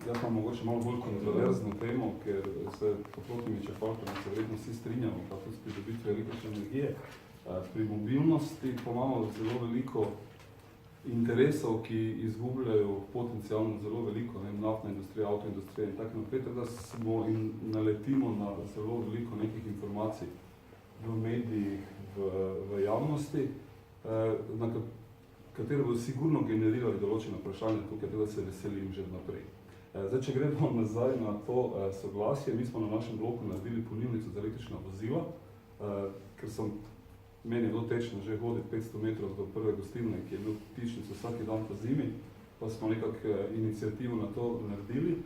Jaz imam mogoče malo bolj kontroverzno temo, ker se toplotnimi črpalkami se verjetno vsi strinjamo, kako s pridobitvijo električne energije. Pri mobilnosti pa imamo zelo veliko interesov, ki izgubljajo potencialno zelo veliko, naftna industrija, avtoindustrija in tako naprej, da smo in naletimo na zelo veliko nekih informacij v medijih, v javnosti, na katere bodo sigurno generirali določene vprašanja tukaj, da se veselim že naprej. Zdaj, če gremo nazaj na to soglasje, mi smo na našem bloku naredili polnilnico za električna vozila, ker meni je bilo tečno že hoditi 500 metrov do prve gostilne, ki je bil tičnic vsaki dan po zimi, pa smo nekako inicijativo na to naredili.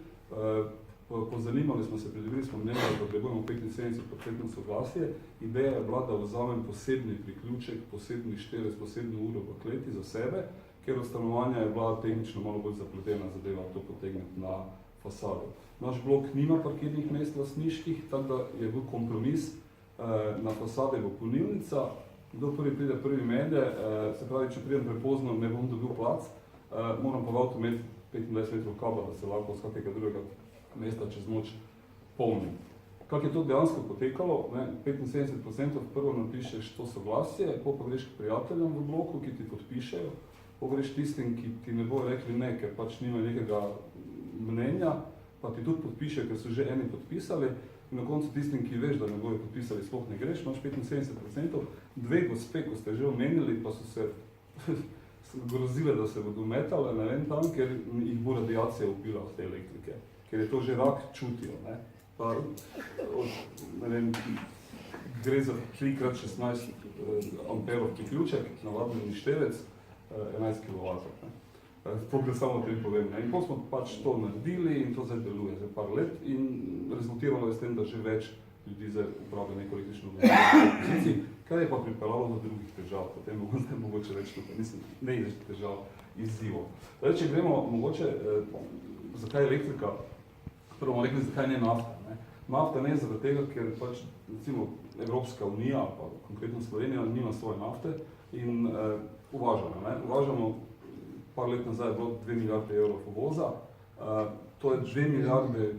Pozanimali smo se, pridobili smo mnenje, da potrebujemo 75% soglasje. Ideja je bila, da vzamem posebni priključek, posebni šterec, posebno uro v kleti za sebe, ker od stanovanja je bila tehnično malo bolj zapletena zadeva to potegniti na fasado. Naš blok nima parkirnih mest lastniških, tako da je bil kompromis, na fasade bo polnilnica, kdo prvi pride, prvi mede, se pravi, če pridem prepozno, ne bom dobil plac, moram pa v avtu imeti 25 metrov kabla, da se lahko z kakega drugega mesta čez noč polnim. Kako je to dejansko potekalo? 75% prvo napišeš to soglasje, pa greš k prijateljem v bloku, ki ti podpišejo, pa greš tistim, ki ti ne bojo rekli ne, ker pač nima nekega mnenja, pa ti tudi podpišejo, ker so že eni podpisali, in na koncu tistim, ki veš, da ne bojo podpisali, sploh ne greš, imaš 75%, dve gospe, ko ste že omenili, pa so se grozile, da se bodo metale, ne vem tam, ker jih bo radiacija ubila od te elektrike. Ker je to že rak čutijo, pa, ne vem, gre za 3x16 amperov priključek, navadni števec, 11 kW. Pogre samo tem povem. In potem smo pač to naredili in to zdaj deluje za par let in rezultiralo je s tem, da že več ljudi zdaj uporablja neko električno vozilo, kar je pa pripeljalo do drugih težav, potem bomo zdaj mogoče reči tukaj, mislim, ne iz težav, izzivov. Zdaj, če gremo mogoče, zakaj elektrika, prvo bomo rekli, zakaj ne nafta. Nafta ne zaradi tega, ker pač recimo Evropska unija, pa konkretno Slovenija, nima svoje nafte in uvažamo. Uvažamo, par let nazaj je bilo 2 milijarde evrov uvoza, to je 2 milijarde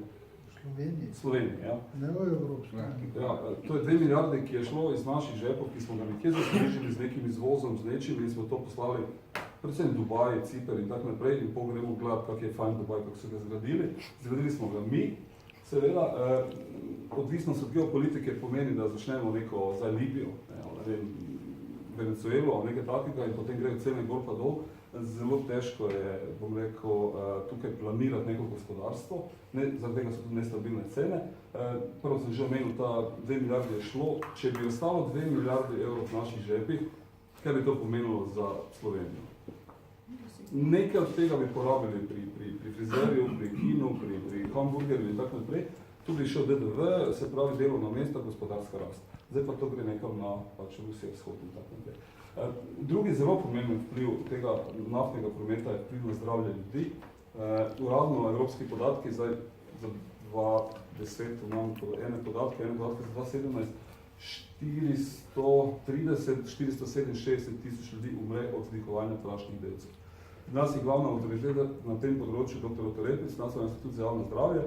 Slovenije, ja. Ne v Evropski. Ja, to je 2 milijarde, ki je šlo iz naših žepov, ki smo ga nekje zaslužili z nekim izvozom, z nečim in smo to poslali predvsem Dubaj, Ciper in tako naprej in pogremo gledati, kak je fajn Dubaj, kako so ga zgradili. Zgradili smo ga mi, seveda, odvisnost od geopolitike pomeni, da začnemo neko zdaj Libijo, ne vem, Venezuelo ali nekaj takega in potem grejo cene gor pa dol. Zelo težko je, bom rekel, tukaj planirati neko gospodarstvo, zaradi tega so tudi nestabilne cene. Prvo sem že omenil, ta 2 milijarde je šlo, če bi ostalo 2 milijarde evrov v naših žepih, kaj bi to pomenilo za Slovenijo? Nekaj od tega bi porabili pri frizerju, pri kinu, pri hamburgerju in tako naprej. Tu bi šel DDV, se pravi delovna mesta, gospodarska rast. Zdaj pa to gre nekam na Rusijo, vzhod in tako naprej. Drugi zelo pomemben vpliv tega naftnega prometa je vpliv na zdravje ljudi. Uradno evropski podatki, zdaj za 2010 imam ene podatke za 2017, 467 tisoč ljudi umre od vdihovanja prašnih delcev. Nas je glavna avtoriteta na tem področju, dr. Otorepic, Nacionalni institut za javno zdravje,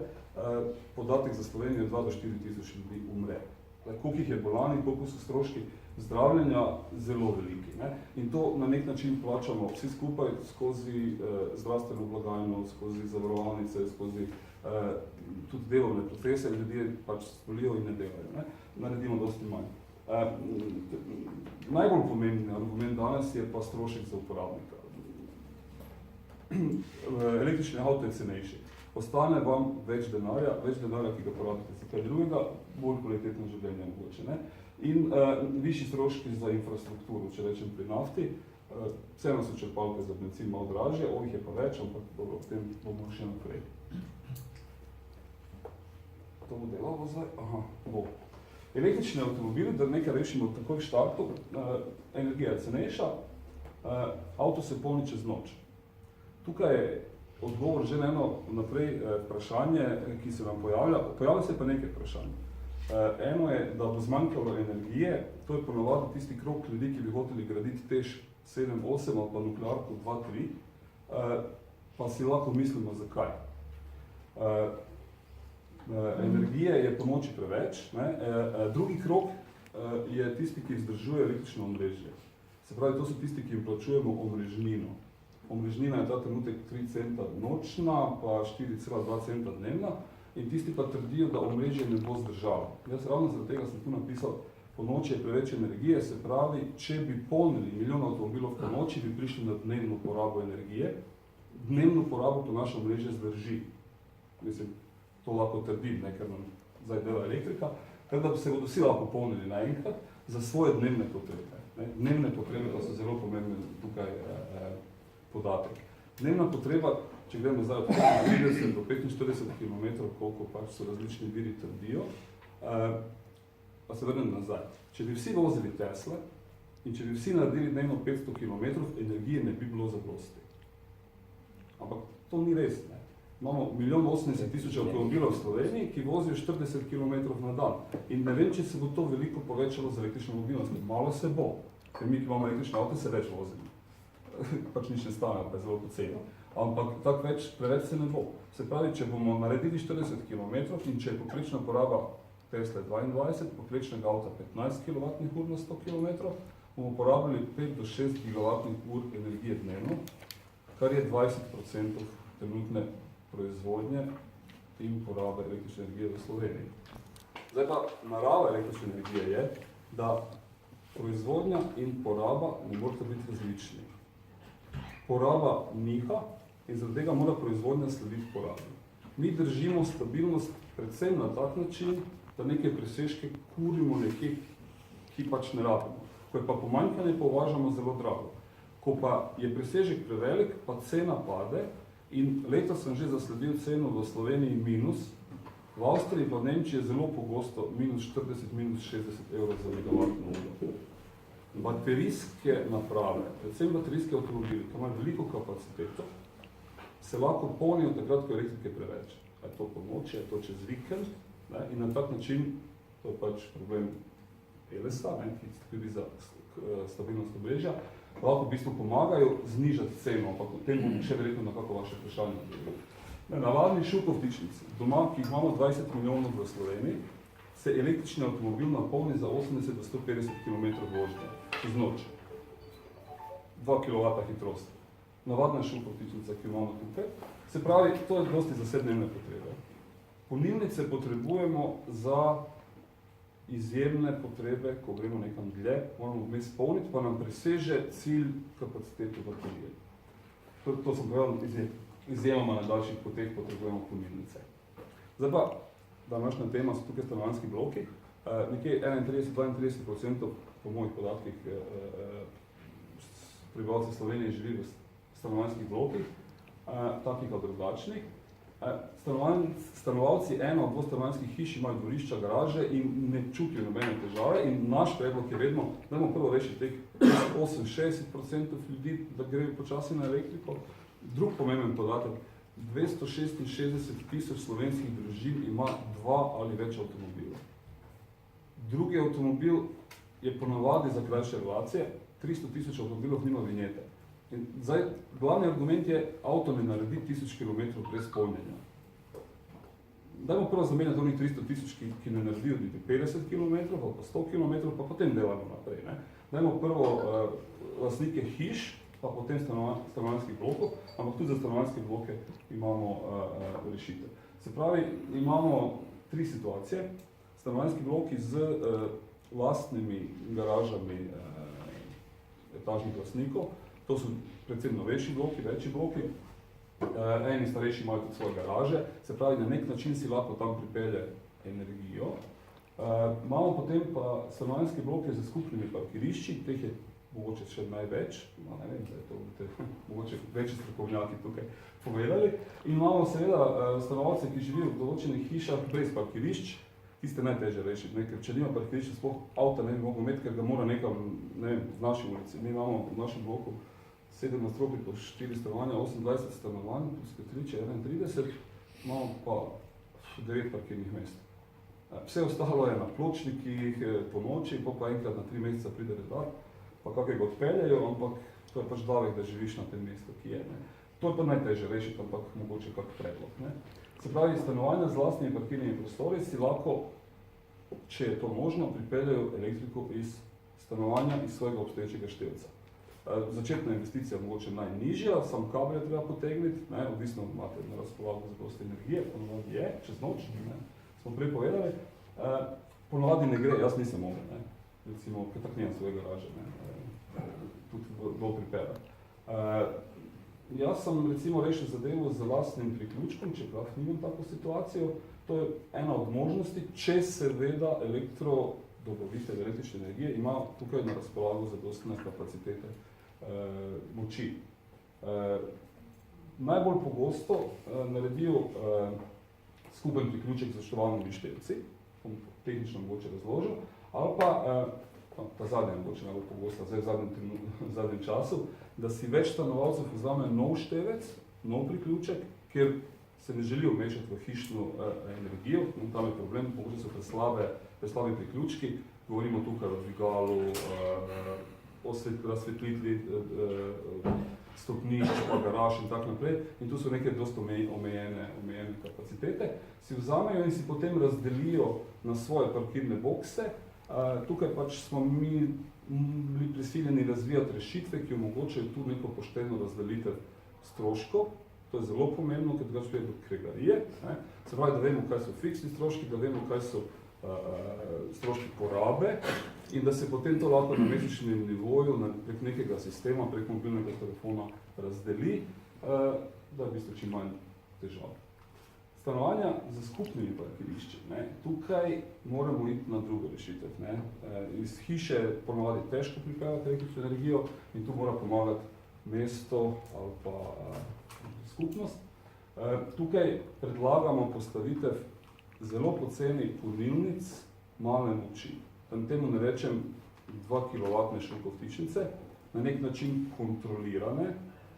podatek za Slovenijo je 2 do 4 tisoč ljudi umre. Koliko jih je bolani, koliko so stroški zdravljenja, zelo veliki. In to na nek način plačamo vsi skupaj skozi zdravstveno blagajno, skozi zavarovalnice, skozi tudi delovne procese, ljudje pač stolijo in ne delajo. Naredimo dosti manj. Najbolj pomembni argument danes je pa strošek za uporabnika. Električni avto je cenejši. Ostane vam več denarja, ki ga porabite za kaj drugega, bolj kvalitetno življenje mogoče. In višji stroški za infrastrukturo, če rečem pri nafti. Vseeno so črpalke za bencin malo dražje, ovih je pa več, ampak dobro, v tem bomo še naprej. To bo delalo zdaj? Aha, bo. Električni avtomobili, da nekaj rešimo takoj v štartu, energija je cenejša, avto se polni čez noč. Tukaj je odgovor že na eno naprej vprašanje, ki se nam pojavlja. Pojavlja se pa nekaj vprašanj. Eno je, da bo zmanjkalo energije, to je ponovadi tisti krog ljudi, ki bi hoteli graditi TEŠ 7-8 ali pa nuklearko 2-3, pa si lahko mislimo zakaj. Energije je po noči preveč. Drugi krog je tisti, ki vzdržuje električno omrežje. Se pravi, to so tisti, ki jim plačujemo omrežnino. Omrežnina je ta trenutek 3 centa nočna, pa 4,2 centa dnevna in tisti pa trdijo, da omrežje ne bo zdržalo. Jaz ravno zaradi tega sem tu napisal, po noči je preveč energije, se pravi, če bi polnili milijon avtomobilov po noči, bi prišli na dnevno porabo energije. Dnevno porabo to naše omrežje zdrži. Mislim, to lahko trdim, ker nam zdaj dela elektrika, tako da se bodo vsi lahko polnili naenkrat za svoje dnevne potrebe. Dnevne potrebe pa so zelo pomembne tukaj podatek. Dnevna potreba, če gremo zdaj od 30 do 45 km, koliko pač so različni viri trdijo, pa se vrnem nazaj. Če bi vsi vozili Tesla in če bi vsi naredili dnevno 500 km, energije ne bi bilo zadosti. Ampak to ni res. Imamo 1,80,000 avtomobilov v Sloveniji, ki vozijo 40 km na dan. In ne vem, če se bo to veliko povečalo z električno mobilnostjo. Malo se bo. Ker mi, ki imamo električne avte, se več vozimo. Pač nič ne stane, pa je zelo poceni. Ampak tako preveč se ne bo. Se pravi, če bomo naredili 40 km in če je poprečna poraba Tesla 22, poprečnega avta 15 kWh na 100 km, bomo porabili 5 do 6 GWh energije dnevno, kar je 20% trenutne proizvodnje in porabe električne energije v Sloveniji. Zdaj pa narava električne energije je, da proizvodnja in poraba ne morata biti različni. Poraba niha in zaradi tega mora proizvodnja slediti porabi. Mi držimo stabilnost predvsem na tak način, da neke presežke kurimo nekje, ki pač ne rabimo. Ko je pa pomanjkanje, pa uvažamo zelo drago. Ko pa je presežek prevelik, pa cena pade in letos sem že zasledil ceno v Sloveniji minus, v Avstriji pa v Nemčiji je zelo pogosto minus 40, minus 60 evrov za megavatno uro. Baterijske naprave, predvsem baterijske avtomobili, ki imajo veliko kapaciteto, se lahko polnijo takrat, ko je elektrike preveč. Je to po noči, je to čez vikend, in na tak način, to je pač problem ELS-a, ki skrbi za stabilnost omrežja, lahko v bistvu pomagajo znižati ceno, ampak o tem bom še verjetno na kako vaše vprašanje. Navadni Šukov vtičnici, doma, ki jih imamo 20 milijonov v Sloveniji, se električni avtomobil napolni za 80 do 150 km vožnje čez noč. 2 kW hitrosti. Navadna Šukov vtičnica, ki imamo tukaj. Se pravi, to je dosti za sedmdnevne potrebe. Polnilnice potrebujemo za izjemne potrebe, ko gremo nekam dlje, moramo vmes polniti, pa nam preseže cilj kapacitete baterije. To sem povedal, izjemoma na daljših poteh potrebujemo polnilnice. Zdaj pa, današnja tema so tukaj stanovanjski bloki. Nekje 31-32% po mojih podatkih prebivalcev Slovenije živi v stanovanjskih blokih, takih ali drugačnih. Stanovalci eno- ali dvostanovanjskih hiš imajo dvorišča, garaže in ne čutijo nobene težave in naš predlog je vedno, dajmo prvo rešiti teh 68% ljudi, da grejo počasi na elektriko. Drug pomemben podatek, 266.000 slovenskih družin ima 2 ali več avtomobilov. Drugi avtomobil je ponavadi za krajše relacije, 300.000 avtomobilov nima vinjete. In zdaj, glavni argument je, avto ne naredi 1000 km brez polnjenja. Dajmo prvo zamenjati onih 300.000, ki ne naredijo niti 50 km, pa 100 km, pa potem delamo naprej. Dajmo prvo lastnike hiš, pa potem stanovanjskih blokov, ampak tudi za stanovanjske bloke imamo rešitev. Se pravi, imamo 3 situacije. Stanovanjski bloki z lastnimi garažami etažnih lastnikov, to so predvsem novejši bloki, večji bloki, eni starejši imajo tudi svoje garaže, se pravi, na nek način si lahko tam pripelje energijo. Imamo potem pa stanovanjske bloke z skupnimi parkirišči, teh je mogoče še največ, ne vem, da je to mogoče večji strokovnjaki tukaj povedali. In imamo seveda stanovalce, ki živijo v določenih hišah brez parkirišč, tiste najtežje rešiti, ker če nima parkirišča, sploh avta ne bi mogel imeti, ker ga mora nekam, ne vem, v naši ulici. Mi imamo v našem bloku 7 nadstropij po 4 stanovanja, 28 stanovanj, plus Petriče 31, imamo pa 9 parkirnih mest. Vse ostalo je na pločnikih, po noči, pa enkrat na 3 meseca pride redar, pa kakega odpeljajo, ampak to je pač davek, da živiš na tem mestu, ki je. To je pa najtežje rešiti, ampak mogoče kak predlog. Ne? Se pravi, stanovanja z lastnimi parkirnimi prostori si lahko, če je to možno, pripeljajo elektriko iz stanovanja, iz svojega obstoječega števca. Začetna investicija je mogoče najnižja, sam kabel je treba potegniti, ne? Odvisno imate na razpolago zadosti energije, ponovadi je, čez noč, ne? Smo prej povedali. Ponovadi ne gre, jaz nisem mogel, ne? Recimo, ker tak nimam svoje garaže, ne? Tudi bolj pripelja. Jaz sem recimo rešil zadevo z lastnim priključkom, čeprav nimam tako situacijo. To je ena od možnosti, če seveda elektrodobavitelj električne energije ima tukaj na razpolago zadostne kapacitete moči. Najbolj pogosto naredijo skupen priključek z zaštevalnimi števci, bom tehnično mogoče razložil, ali pa ta zadnja mogoče najbolj pogosta, zdaj v zadnjem času, da si več stanovalcev vzame nov števec, nov priključek, ker se ne želijo mešati v hišno energijo, in tam je problem, mogoče so preslabi priključki, govorimo tukaj o dvigalu, o razsvetlitvi stopnišč, pa garaž in tako naprej, in tu so neke dosti omejene kapacitete, si vzamejo in si potem razdelijo na svoje parkirne bokse. Tukaj pač smo mi bili prisiljeni razvijati rešitve, ki omogočajo tu neko pošteno razdelitev stroškov. To je zelo pomembno, ker drugače pride do kregarije. Se pravi, da vemo, kaj so fiksni stroški, da vemo, kaj so stroški porabe in da se potem to lahko na mesečnem nivoju prek nekega sistema, prek mobilnega telefona razdeli, da je v bistvu čim manj težav. Stanovanja za skupnimi parkirišči. Tukaj moramo iti na drugo rešitev. Iz hiše ponovadi težko pripeljati električno energijo in tu mora pomagati mesto ali pa skupnost. Tukaj predlagamo postavitev zelo poceni polnilnic male moči. Temu ne rečem 2 kW šokovtičnice, na nek način kontrolirane,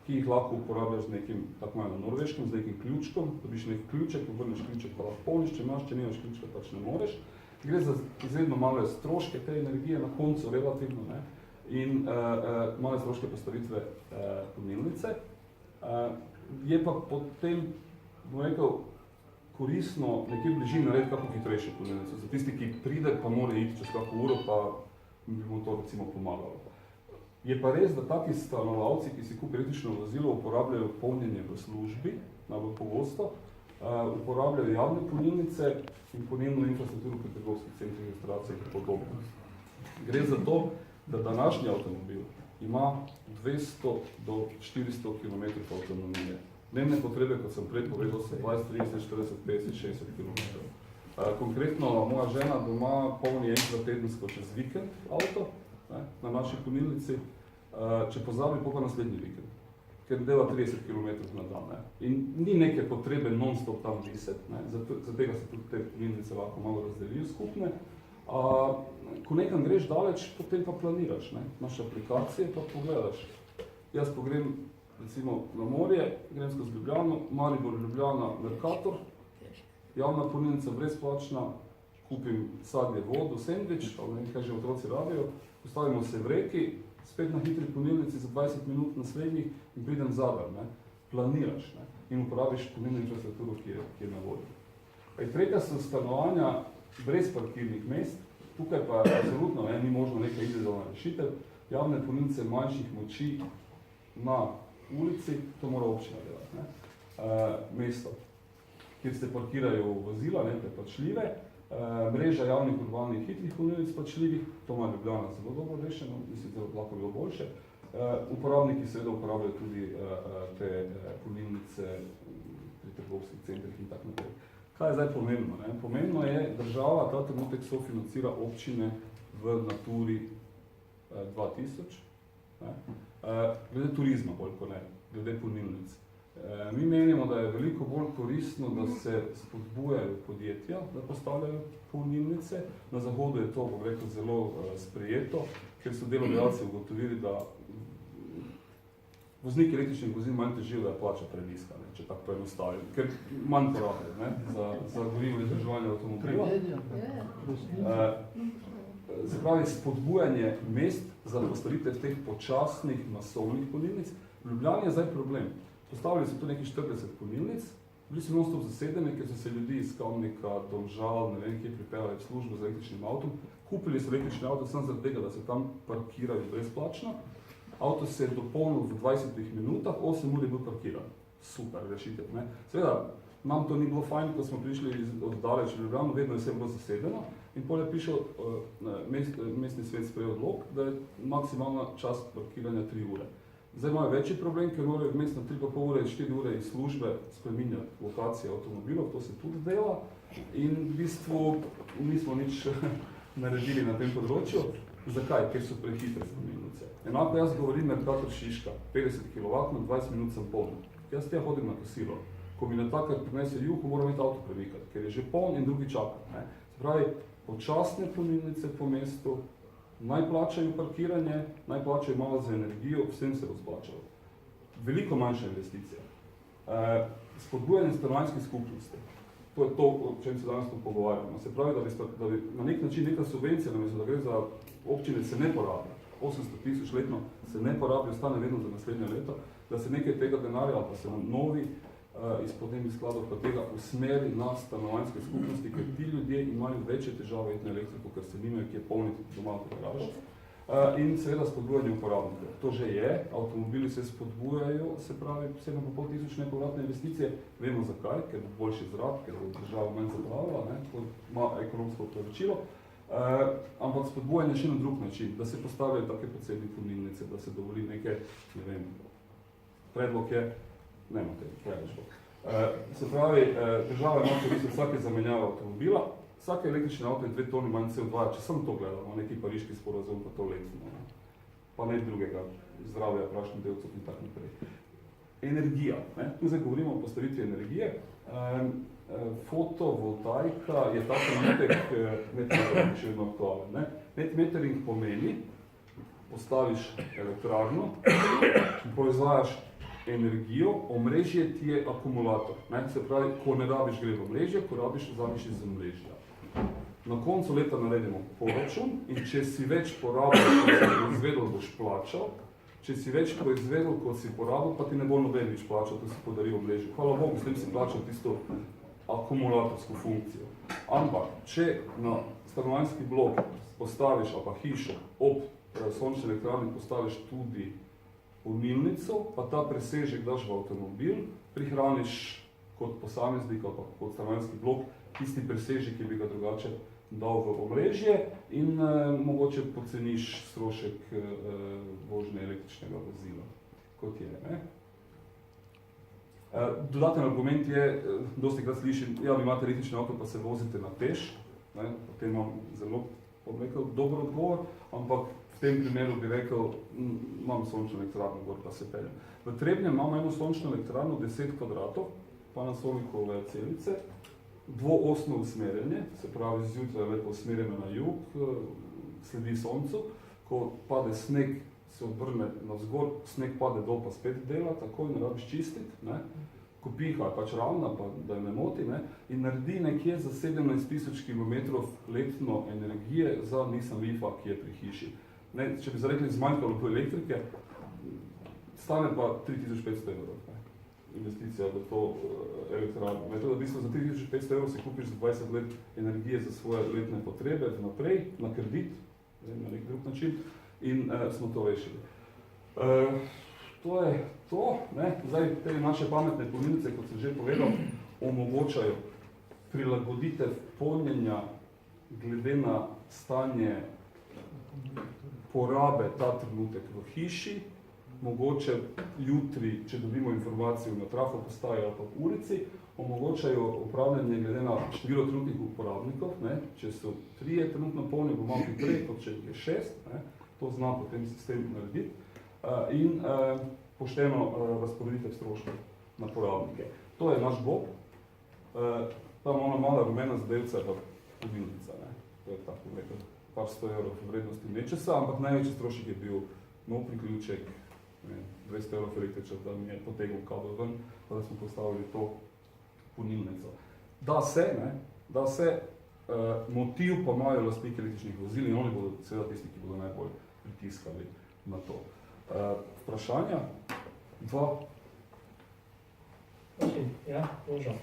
ki jih lahko uporabljaš z nekim, tako malo na norveškem, z nekim ključkom, dobiš nek ključek, obrneš ključek pa lahko polniš, če nimaš ključka, pač ne moreš. Gre za izredno male stroške te energije, na koncu relativno, ne? In male stroške postavitve polnilnice. Je pa potem, bom rekel, koristno nekje v bližini narediti kako hitrejšo polnilnico. Za tisti, ki pride, pa mora iti čez kako uro, pa bi mu to recimo pomagalo. Je pa res, da taki stanovalci, ki si kupijo električno vozilo, uporabljajo polnjenje v službi, najbolj pogosto, uporabljajo javne polnilnice in polnilno infrastrukturo pri trgovskih centrih, restauracij in podobno. Gre za to, da današnji avtomobil ima 200 do 400 km avtonomije. Dnevne potrebe, kot sem prej povedal, so 20, 30, 40, 50, 60 km. Konkretno moja žena doma polni enkrat tedensko čez vikend avto, na naši polnilnici, če pozabi, pa naslednji vikend, ker dela 30 km na dan. In ni neke potrebe non-stop tam viseti, zato tega se tudi te polnilnice lahko malo razdelijo skupne. Ko nekam greš daleč, potem pa planiraš, imaš aplikacije, pa pogledaš. Jaz pogrem recimo na morje, grem skozi Ljubljano, Maribor, Ljubljana, Mercator, javna polnilnica brezplačna, kupim sadje, vodo, sendvič, ali nekaj že otroci rabijo, postavimo se v reki, spet na hitri polnilnici za 20 minut naslednjih in pridem zadar, planiraš in uporabiš polnilno infrastrukturo, ki je na voljo. Tretja so stanovanja brez parkirnih mest, tukaj pa absolutno ni možno neka individualna rešitev, javne polnilnice manjših moči na ulici, to mora občina delati. Mesto, kjer se parkirajo vozila, preplačljive, mreža javnih urbanih hitrih polnilnic plačljivih, to ima Ljubljana zelo dobro rešeno, mislim, da lahko bilo boljše. Uporabniki seveda uporabljajo tudi te polnilnice pri trgovskih centrih in tako naprej. Kaj je zdaj pomembno? Pomembno je, država ta trenutek sofinancira občine v Naturi 2000, glede turizma bolj kot ne, glede polnilnic. Mi menimo, da je veliko bolj koristno, da se spodbujajo podjetja, da postavljajo polnilnice. Na Zahodu je to, bom rekel, zelo sprejeto, ker so delodajalci ugotovili, da vozniki električnih vozil manj težijo, da je plača prenizka, če tako poenostavim, ker manj porabijo za gorivo in vzdrževanje avtomobila. Se pravi, spodbujanje mest za postavitev teh počasnih masovnih polnilnic. V Ljubljani je zdaj problem. Postavili so tu nekih 40 polnilnic, bili so non-stop zasedeni, ker so se ljudi iz Kamnika, Domžal, ne vem kje pripeljali v službo z električnim avtom. Kupili so električni avto samo zaradi tega, da se tam parkirajo brezplačno. Avto se je dopolnil v 20 minutah, 8 ur je bil parkiran. Super rešitev, ne. Seveda, nam to ni bilo fajn, ko smo prišli od daleč v Ljubljano, vedno je vse bilo zasedeno in potem je prišel mestni svet sprejel odlok, da je maksimalna čas parkiranja 3 ure. Zdaj imajo večji problem, ker morajo vmes na 3,5 ure in 4 ure iz službe spreminjati lokacije avtomobilov, to se tudi dela in v bistvu nismo nič naredili na tem področju. Zakaj? Ker so prehitre polnilnice. Enako jaz govorim Mercator Šiška, 50 kW, 20 minut sem poln. Jaz tja hodim na kosilo. Ko mi na takrat prinese juho, moram imeti avto premikati, ker je že poln in drugi čaka. Ne? Se pravi, počasne polnilnice po mestu, naj plačajo parkiranje, naj plačajo malo za energijo, vsem se razplačajo. Veliko manjša investicija. Spodbujanje stanovanjskih skupnosti. To je to, o čem se danes pogovarjamo. Se pravi, da bi na nek način neka subvencija, namesto da gre za občine, se ne porabi. 800 000 letno se ne porabi, ostane vedno za naslednje leto, da se nekaj tega denarja, ali pa se novi iz podnebnih skladov, pa tega usmeri na stanovanjske skupnosti, ker ti ljudje imajo večje težave iti na elektriko, ker se nimajo kje polniti doma v garažu. In seveda spodbujanje uporabnikov. To že je, avtomobili se spodbujajo, se pravi 7,5 tisoč nepovratne investicije. Vemo zakaj, ker bo boljši zrak, ker bo država manj zapravila, to ima ekonomsko opravičilo. Ampak spodbujanje še na drug način, da se postavljajo take poceni polnilnice, da se dovoli neke, ne vem, predlog je, nemate, preveč. Se pravi, država ima korist vsake zamenjave avtomobila, vsake električne avto je 2 toni manj CO2, če sem to gledal, neki pariški sporazum, pa to letno, pa ne drugega zdravja, prašnih delcev in tako naprej. Energija, tu zdaj govorimo o postavitvi energije. Fotovoltaika je ta trenutek netmetering še vedno aktualen. Netmetering pomeni, postaviš elektrarno, proizvajaš energijo, omrežje ti je akumulator. Se pravi, ko ne rabiš gre v omrežje, ko rabiš, vzamiš iz omrežja. Na koncu leta naredimo poračun in če si več porabil, kot si proizvedel, boš plačal. Če si več proizvedel, kot si porabil, pa ti ne bo noben več plačal, to si podaril omrežje. Hvala Bogu, s tem si plačal tisto akumulatorsko funkcijo. Ampak, če na stanovanjski blok postaviš, ali pa hišo, ob sončni elektrarni postaviš tudi polnilnico, pa ta presežek daš v avtomobil, prihraniš kot posameznik ali pa kot stanovanjski blok tisti presežek, ki bi ga drugače dal v omrežje in mogoče poceniš strošek vožnje električnega vozila, kot je. Dodaten argument je, dostikrat slišim, ja, vi imate električni avto, pa se vozite na peš, potem imam zelo, bom rekel, dober odgovor, ampak v tem primeru bi rekel, imam sončno elektrarno gor, pa se peljem. V Trebnjem imamo eno sončno elektrarno, 10 kvadratov, Panasonicove celice, dvoosno usmerjenje, se pravi zjutraj lepo usmerjeno na jug, sledi soncu, ko pade sneg, se obrne navzgor, sneg pade dol, pa spet dela, takoj ne rabiš čistiti, ko piha je pač ravna, pa da je ne moti, in naredi nekje za 17 000 km letno energije za Nissan Leafa, ki je pri hiši. Če bi zarekli zmanjkalo po elektrike, stane pa 3500 evrov. Investicija v to elektrarno. Zato, da v bistvu za 3500 evrov si kupiš za 20 let energije za svoje letne potrebe naprej, na kredit, na nek drug način, in smo to rešili. To je to. Zdaj, te naše pametne polnilnice, kot sem že povedal, omogočajo prilagoditev polnjenja glede na stanje porabe ta trenutek v hiši, mogoče jutri, če dobimo informacijo na trafo postaji ali pa v urici, omogočajo upravljanje glede na število trenutnih uporabnikov. Če so 3 trenutno polni, bo malo hitreje, kot če je 6, to zna potem sistem narediti, in pošteno razporeditev stroškov na porabnike. To je naš GOP, tam ona mala rumena zadevca je pa polnilnica. To je tako nekaj par 100 evrov vrednosti nečesa, ampak največji strošek je bil nov priključek, 200 evrov električar, da mi je potegnil kabel ven, da smo postavili to polnilnico. Da se, motiv pa imajo lastniki električnih vozil in oni bodo seveda tisti, ki bodo najbolj pritiskali na to. Vprašanja? 2. Prosim, ja, Božo.